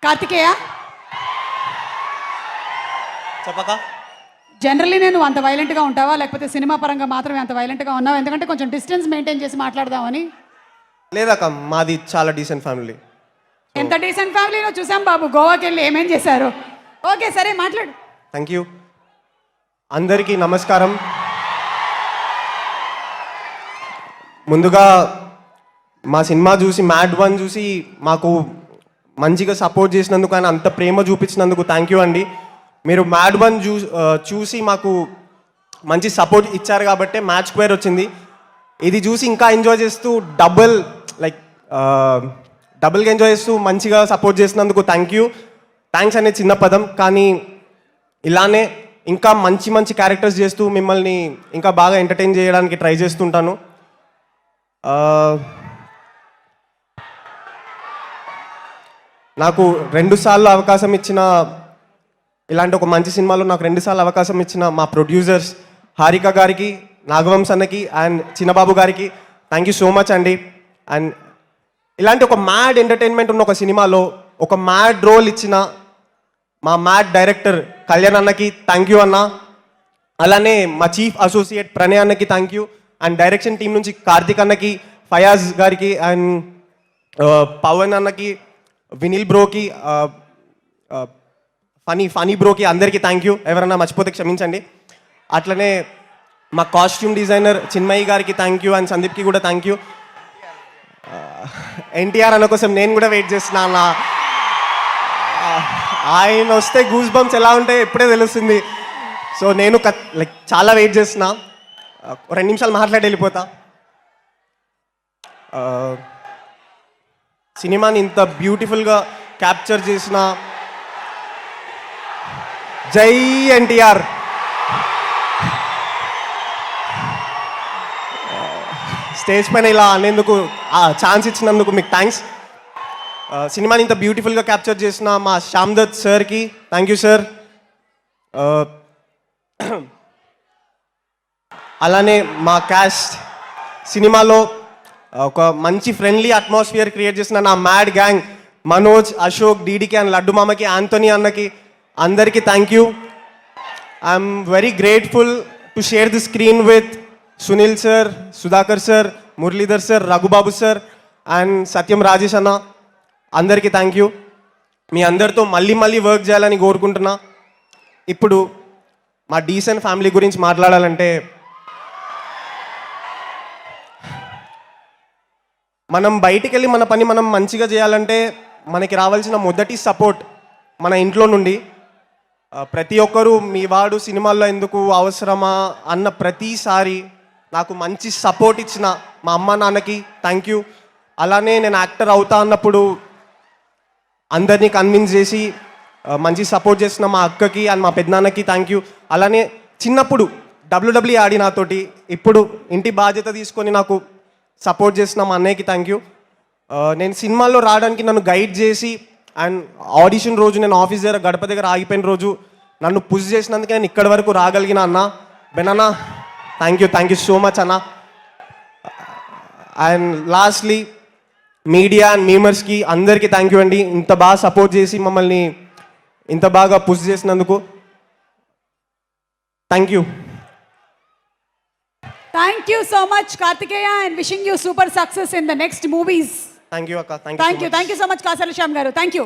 కార్తికేయ, చెప్పక జనరల్లీ నేను అంత వైలెంట్గా ఉంటావా, లేకపోతే సినిమా పరంగా మాత్రమే అంత వైలెంట్గా ఉన్నావా? ఎందుకంటే కొంచెం డిస్టెన్స్ మెయింటైన్ చేసి మాట్లాడదామని. లేదక్క, మాది చాలా డీసెంట్ ఫ్యామిలీ. ఎంత డీసెంట్ ఫ్యామిలీలో చూసాం బాబు, గోవాకి వెళ్ళి ఏమేం చేశారు. ఓకే సరే మాట్లాడు. Thank you. అందరికీ నమస్కారం. ముందుగా మా సినిమా చూసి, మ్యాడ్ 1 చూసి మాకు మంచిగా సపోర్ట్ చేసినందుకు, ఆయన అంత ప్రేమ చూపించినందుకు థ్యాంక్ యూ అండి. మీరు మ్యాడ్ 1 చూసి మాకు మంచి సపోర్ట్ ఇచ్చారు కాబట్టి మ్యాచ్ స్క్వేర్ వచ్చింది. ఇది చూసి ఇంకా ఎంజాయ్ చేస్తూ డబుల్గా ఎంజాయ్ చేస్తూ మంచిగా సపోర్ట్ చేసినందుకు థ్యాంక్ యూ. థ్యాంక్స్ అనే చిన్న పదం, కానీ ఇలానే ఇంకా మంచి మంచి క్యారెక్టర్స్ చేస్తూ మిమ్మల్ని ఇంకా బాగా ఎంటర్టైన్ చేయడానికి ట్రై చేస్తుంటాను. నాకు 2 సార్లు అవకాశం ఇచ్చిన, ఇలాంటి ఒక మంచి సినిమాలో నాకు 2 సార్లు అవకాశం ఇచ్చిన మా ప్రొడ్యూసర్స్ హారిక గారికి, నాగవంశ్ అన్నకి అండ్ చిన్నబాబు గారికి థ్యాంక్ యూ సో మచ్ అండి. అండ్ ఇలాంటి ఒక మ్యాడ్ ఎంటర్టైన్మెంట్ ఉన్న ఒక సినిమాలో ఒక మ్యాడ్ రోల్ ఇచ్చిన మా మ్యాడ్ డైరెక్టర్ కళ్యాణ్ అన్నకి థ్యాంక్ యూ అన్న. అలానే మా చీఫ్ అసోసియేట్ ప్రణయ్ అన్నకి thank you. And direction team నుంచి కార్తిక్ అన్నకి, ఫయాజ్ గారికి అండ్ పవన్ అన్నకి, వినిల్ బ్రోకి, ఫనీ బ్రోకి అందరికీ థ్యాంక్ యూ. ఎవరన్నా మర్చిపోతే క్షమించండి. అట్లనే మా కాస్ట్యూమ్ డిజైనర్ చిన్మయి గారికి థ్యాంక్ యూ అండ్ సందీప్కి కూడా థ్యాంక్ యూ. ఎన్టీఆర్ అన్న కోసం నేను కూడా వెయిట్ చేస్తున్నా. ఆయన వస్తే గూస్ బంప్స్ ఎలా ఉంటాయో ఇప్పుడే తెలుస్తుంది. సో నేను చాలా వెయిట్ చేస్తున్నా. 2 నిమిషాలు మాట్లాడి వెళ్ళిపోతా. సినిమాని ఇంత బ్యూటిఫుల్గా క్యాప్చర్ చేసిన జై ఎన్టీఆర్. స్టేజ్ పైన ఇలా అనేందుకు, ఛాన్స్ ఇచ్చినందుకు మీకు థ్యాంక్స్. సినిమాని ఇంత బ్యూటిఫుల్గా క్యాప్చర్ చేసిన మా శ్యామ్ దత్ సార్కి థ్యాంక్ యూ సార్. అలానే మా క్యాస్ట్, సినిమాలో ఒక మంచి ఫ్రెండ్లీ అట్మాస్ఫియర్ క్రియేట్ చేసిన నా మ్యాడ్ గ్యాంగ్ మనోజ్, అశోక్, డీడీకి అండ్ లడ్డు మామకి, ఆంటోనీ అన్నకి అందరికీ thank you. I'm very grateful to share the screen with Sunil sir, Sudhakar sir, Muralidhar sir, Raghubabu sir and Satyam Rajesh అన్న. అందరికీ థ్యాంక్ యూ. మీ అందరితో మళ్ళీ మళ్ళీ వర్క్ చేయాలని కోరుకుంటున్నా. ఇప్పుడు మా డీసెంట్ ఫ్యామిలీ గురించి మాట్లాడాలంటే, మనం బయటికి వెళ్ళి మన పని మనం మంచిగా చేయాలంటే మనకి రావాల్సిన మొదటి సపోర్ట్ మన ఇంట్లో నుండి. ప్రతి ఒక్కరూ మీ వాడు సినిమాల్లో ఎందుకు అవసరమా అన్న ప్రతిసారి నాకు మంచి సపోర్ట్ ఇచ్చిన మా అమ్మ నాన్నకి థ్యాంక్ యూ. అలానే నేను యాక్టర్ అవుతా అన్నప్పుడు అందరినీ కన్విన్స్ చేసి మంచి సపోర్ట్ చేసిన మా అక్కకి అండ్ మా పెద్దనాన్నకి థ్యాంక్ యూ. అలానే చిన్నప్పుడు WWE ఆడి నాతోటి, ఇప్పుడు ఇంటి బాధ్యత తీసుకొని నాకు సపోర్ట్ చేసిన మా అన్నయ్యకి థ్యాంక్ యూ. నేను సినిమాల్లో రావడానికి నన్ను గైడ్ చేసి అండ్ ఆడిషన్ రోజు నేను ఆఫీస్ దగ్గర గడప దగ్గర ఆగిపోయిన రోజు నన్ను పుష్ చేసినందుకే నేను ఇక్కడి వరకు రాగలిగిన అన్న బెనన్నా థ్యాంక్ యూ సో మచ్ అన్న. అండ్ లాస్ట్లీ మీడియా అండ్ మీమర్స్కి అందరికీ థ్యాంక్ యూ అండి. ఇంత బాగా సపోర్ట్ చేసి మమ్మల్ని ఇంత బాగా పుష్ చేసినందుకు thank you. Thank you so much, Kartikeya, and wishing you super success in the next movies. Thank you, Akka. Thank you so much, Kasala Shyam garu. Thank you.